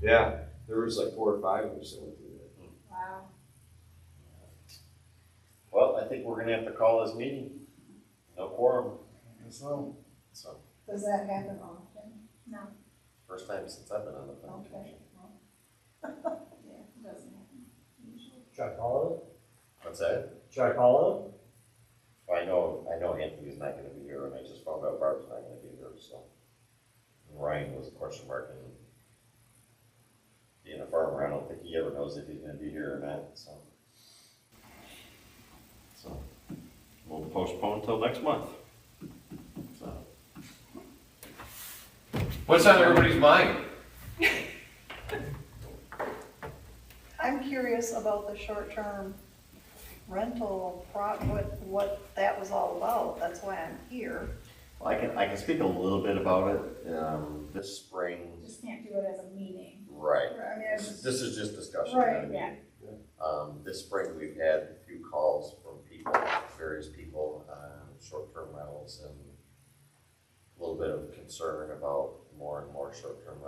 Yeah, there was like 4 or 5 of us that went through that. Wow. Well, I think we're gonna have to call this meeting. No quorum. So, So, Does that happen often? No. first time since I've been on the planning Okay. commission. Well. Yeah, it doesn't happen usually. should I call it? What's that? Should I call I know Anthony's not gonna be here, and I just found out Barb's not gonna be here, so. And Ryan was a question mark, and being a farmer, I don't think he ever knows if he's gonna be here or not, so. So, we'll postpone until next month. So. What's on everybody's mind? I'm curious about the short-term rental what that was all about. That's why I'm here. Well, I can speak a little bit about it. This spring. Just can't do it as a meeting. Right. I mean, This is just discussion. Right, yeah. This spring, we've had a few calls from people, various people, short-term rentals, and a little bit of concern about more and more short-term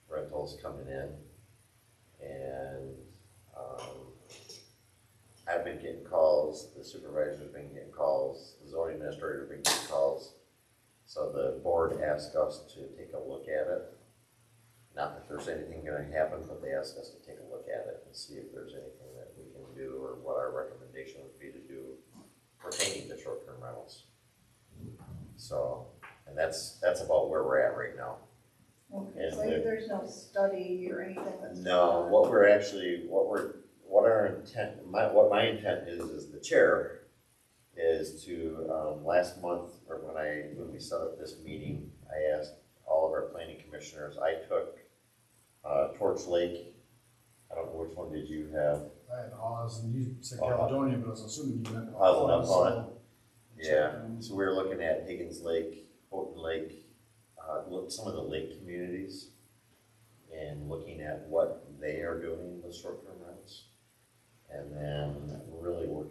rentals coming in. And I've been getting calls, the supervisor's been getting calls, the zoning administrator's been getting calls. So the board asked us to take a look at it. Not that there's anything gonna happen, but they asked us to take a look at it and see if there's anything that we can do or what our recommendation would be to do pertaining to short-term rentals. So, and that's about where we're at right now. Okay, And so there's no study or anything that's. No, what what my intent is the chair is to, last month, or when we set up this meeting, I asked all of our planning commissioners, I took, Torch Lake, I don't know which one did you have? I had Oz, and you said Caledonia, but I was assuming you meant Oz and Oz, Alcona. so- Yeah, so we were looking at Higgins Lake, Houghton Lake, some of the lake communities, and looking at what they are doing with short-term rentals. And then really we're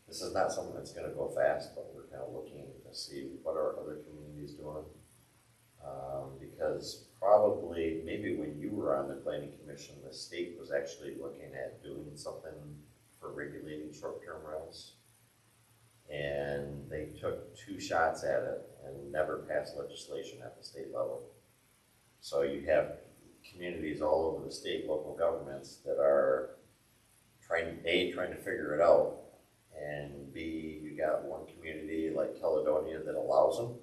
this is not something that's gonna go fast, but we're kind of looking to see what are other communities doing. Because probably, maybe when you were on the planning commission, the state was actually looking at doing something for regulating short-term rentals. And they took 2 shots at it and never passed legislation at the state level. So you have communities all over the state, local governments that are trying to figure it out, and B, you got one community like Caledonia that allows them,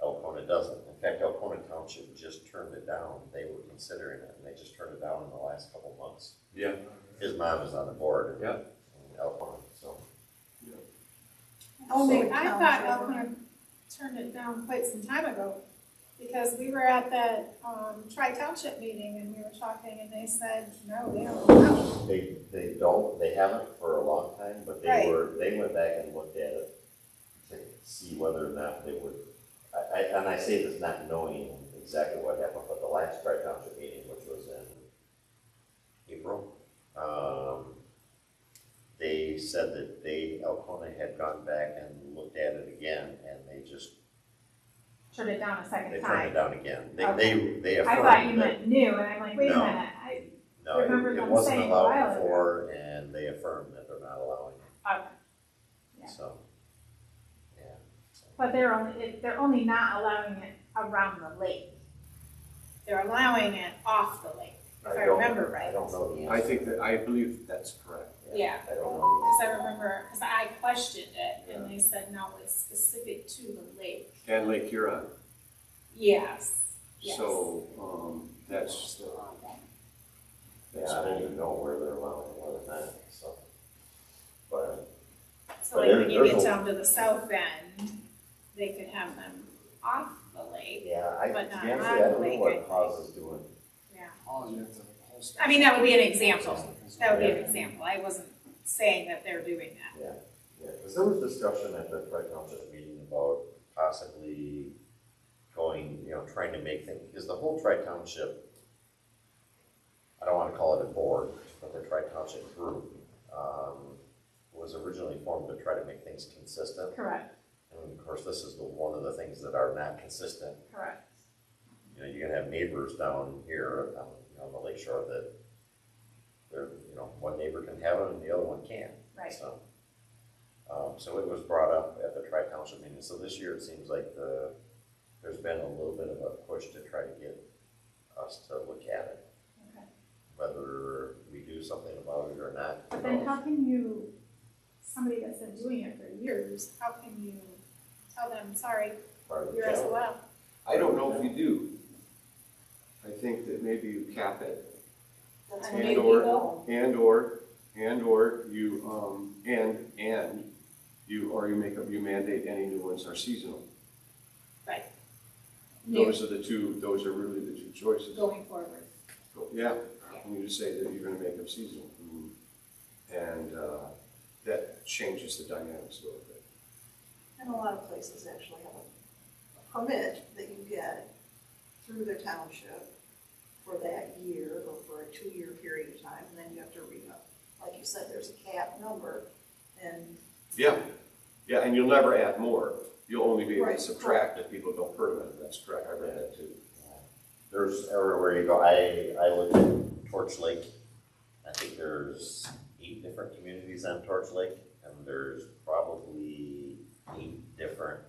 Alcona doesn't. In fact, Alcona Township just turned it down. They were considering it, and they just turned it down in the last couple months. Yeah. His mom is on the board in Yeah. Alcona, so. I thought Alcona turned it down quite some time ago, because we were at that, Tri-Township meeting and we were talking and they said, no, they don't allow it. They haven't for a long time, but they went back and looked at it to see whether or not they would, and I say this not knowing exactly what happened, but the last Tri-Township meeting, which was in April, they said that Alcona had gone back and looked at it again, and they just Turned it down a second turned time. it down again. They I affirmed thought you that- meant new, and I'm like, wait a No. minute, No, remember it them wasn't saying a while allowed ago. before, and they affirmed that they're not allowing it, okay. Yeah. so, yeah. So, But they're only not allowing it around the lake. They're allowing it off the lake, if I remember right. I don't know the I answer. I believe that's correct. Yeah. I don't know. Because I remember, because I questioned it, and they said, no, it's specific to the lake. And Lake Huron. Yes, yes. So, that's, Yeah, I don't even know where they're allowing it, whether or not, so. But, So like when you get down to the south end, they could have them off the lake. yeah, But not to be honest, on I don't the know lake, what Cause is doing. Yeah. Oz, you have to host- I mean, that would be an example. That would be an example. I wasn't saying that they're doing that. Yeah, because there was discussion at the Tri-Township meeting about possibly going, trying to make things, because the whole Tri-Township, I don't want to call it a board, but the Tri-Township group was originally formed to try to make things consistent. Correct, And of course, this is one of the things that are not consistent. correct. You can have neighbors down here on the lake shore that they're, one neighbor can have it and the other one can't. Right. So, so it was brought up at the Tri-Township meeting. So this year it seems like there's been a little bit of a push to try to get us to look at it. Okay. Whether we do something about it or not. But then how can you, somebody that's been doing it for years, how can you tell them, sorry, Part of the you're challenge. SOL? I don't know if you do. I think that maybe you cap it. That's And what And new or, people? and or you, you make up, you mandate any new ones are seasonal. Right. Those are really the two choices. Going forward. Yeah, and you just say that you're gonna make them seasonal. And that changes the dynamics a little bit. And a lot of places actually have a permit that you get through the township for that year or for a 2-year period of time, and then you have to re-up. Like you said, there's a cap number, and Yeah, and you'll never add more. You'll only be able to Right, subtract if people don't permit it. That's correct, I read that too. There's everywhere you go. I looked at Torch Lake. I think there's 8 different communities on Torch Lake, and there's probably 8 different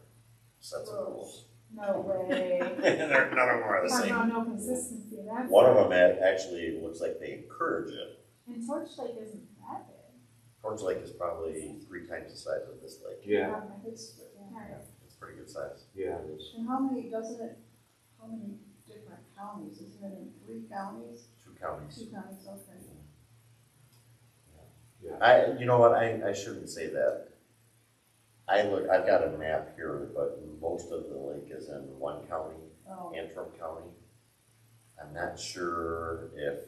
sets of rules. No way. None of them are the Talk same. about no consistency, that's. One of them actually looks like they encourage it. And Torch Lake isn't that big. Torch Lake is probably 3 times the size of this lake. Yeah, It's pretty good size. yeah, it is. and how many different counties, isn't it in 3 counties? 2 counties. 2 counties, okay. You know what, I shouldn't say that. I've got a map here, but most of the lake is in one county, Oh, Antrim County. I'm not sure if,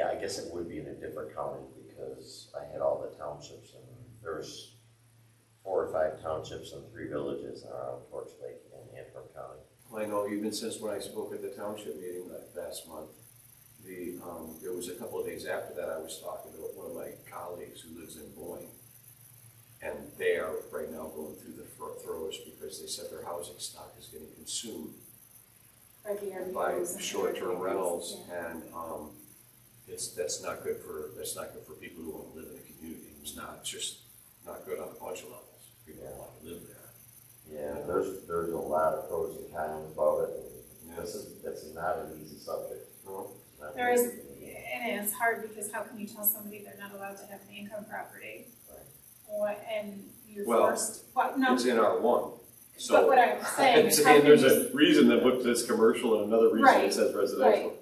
I guess it would be in a different county because I had all the townships and there's 4 or 5 townships and 3 villages around Torch Lake in Antrim County. I know, even since when I spoke at the township meeting last month, there was a couple of days after that, I was talking to one of my colleagues who lives in Boyne. And they are right now going through the throes because they said their housing stock is getting consumed by short-term rentals. And that's not good for people who want to live in a community. It's just not good on a bunch of levels. People don't want to live there. Yeah, there's a lot of pros and cons about it. And that's not an easy subject. No. It's not There is, easy. and it's hard because how can you tell somebody they're not allowed to have an income property? Right. And you're Well, forced, no, It's in R1. but So what I'm saying is how and can there's you, a reason that it says commercial and another reason Right, it says residential. right.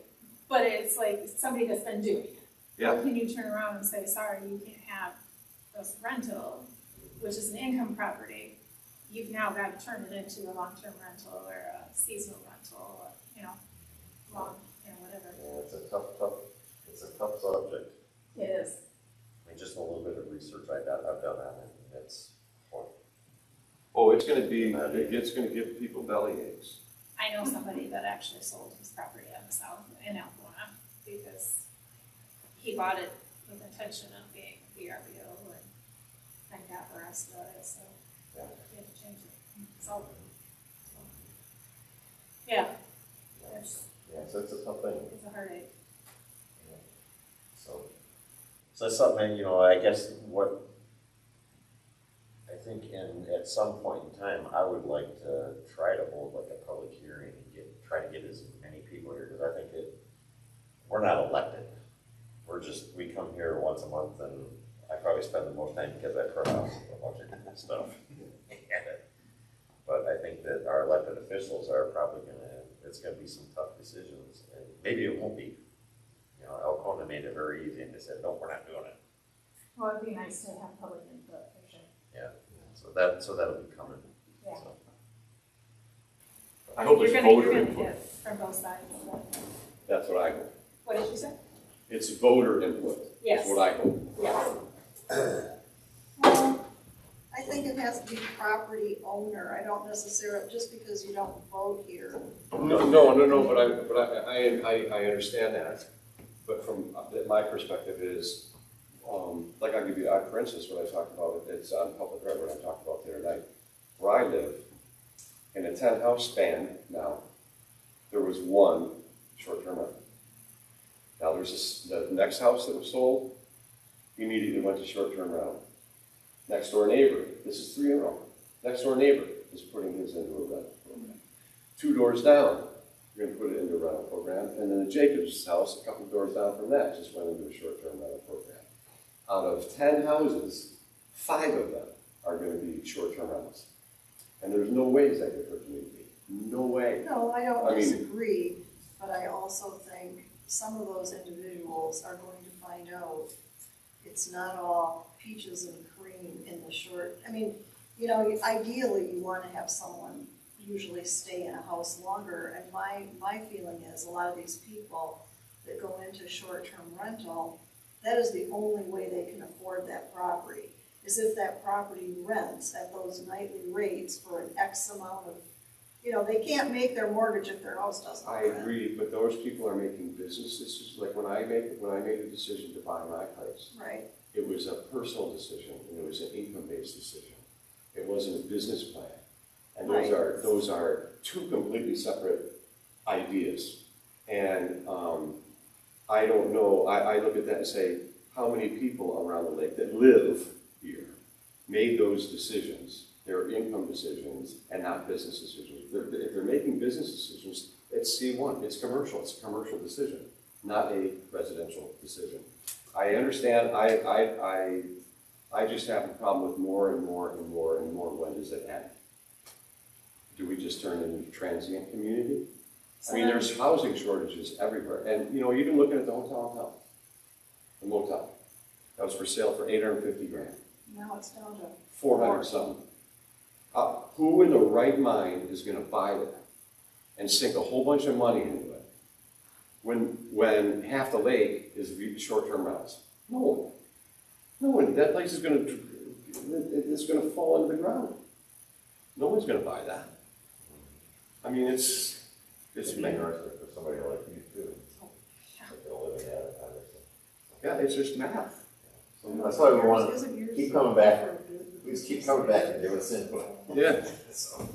But it's like somebody that's been doing it. Yeah. How can you turn around and say, sorry, you can't have this rental, which is an income property? You've now got to turn it into a long-term rental or a seasonal rental, or, whatever. Yeah, it's a tough subject. It is. I mean, just a little bit of research I've done on it, and it's horrible. Oh, it's gonna give people belly aches. I know somebody that actually sold his property on the south in Alcona because he bought it with intention of being VRBO and got arrested, so Yeah. he had to change it. So, yeah, it's So it's a tough thing. a heartache. So that's something, I guess what I think at some point in time, I would like to try to hold like a public hearing and try to get as many people here, because I think we're not elected. We come here once a month, and I probably spend the most time because I pronounce a bunch of different stuff. But I think that our elected officials are probably it's gonna be some tough decisions, and maybe it won't be. Alcona made it very easy and they said, no, we're not doing it. Well, it'd be nice to have public input for sure. Yeah, so that'll be coming. Yeah. So. I hope it's You're voter gonna input. get from both sides. That's what I hope. What did you say? It's voter input. Yes. That's what I hope. Yes. Well, I think it has to be property owner. I don't necessarily, just because you don't vote here. No, but I understand that. But from my perspective is, like I'll give you, for instance, what I talked about, it's on public record, I talked about the other night. Where I live, in a 10-house span now, was one short-term rental. Now, the next house that was sold, immediately went to short-term rental. Next door neighbor, this is 3 in a row. Next door neighbor is putting his into a rental program. 2 doors down, you're gonna put it into a rental program. And then the Jacobs house, a couple doors down from that, just went into a short-term rental program. Out of 10 houses, 5 of them are gonna be short-term rentals. And there's no way is that good for a community. No way. No, I I don't mean- disagree, but I also think some of those individuals are going to find out it's not all peaches and cream in the short, I mean, you know, ideally you wanna have someone usually stay in a house longer, and my feeling is a lot of these people that go into short-term rental, that is the only way they can afford that property, is if that property rents at those nightly rates for an X amount of, you know, they can't make their mortgage if their house doesn't I rent. agree, but those people are making business decisions. Like when I made the decision to buy my place, Right, it was a personal decision, and it was an income-based decision. It wasn't a business plan. And those are 2 completely separate ideas. And I don't know, I look at that and say, how many people around the lake that live here made those decisions, their income decisions, and not business decisions? If they're making business decisions, it's C1, it's a commercial decision, not a residential decision. I understand, I just have a problem with more and more and more and more. When does it end? Do we just turn into a transient community? I mean, there's housing shortages everywhere. And, you know, even looking at the hotel in town, the motel, that was for sale for $850,000. now it's down to 400 something. Who in the right mind is gonna buy that and sink a whole bunch of money into it when half the lake is short-term rentals? No one. No one. That place is gonna fall into the ground. No one's gonna buy that. I mean, it's It'd be interesting for somebody like you too. If they're living at it, obviously. yeah, it's just math. So that's why we want to Isn't yours keep coming back. different? We just keep coming back and giving us input. Yeah. So,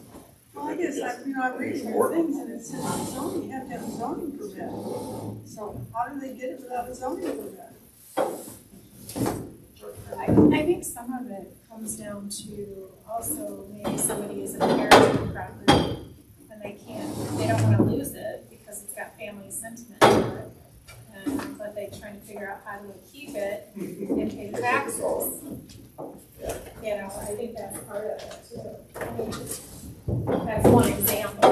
Well, I guess, I'm reading your things and it says zoning, you have to have a zoning permit. So how do they get it without a zoning permit? I think some of it comes down to also maybe somebody is inheriting property and they don't want to lose it because it's got family sentiment to it. But they're trying to figure out how to keep it and pay the taxes. Yeah. You know, I think that's part of it too. I mean, that's one example.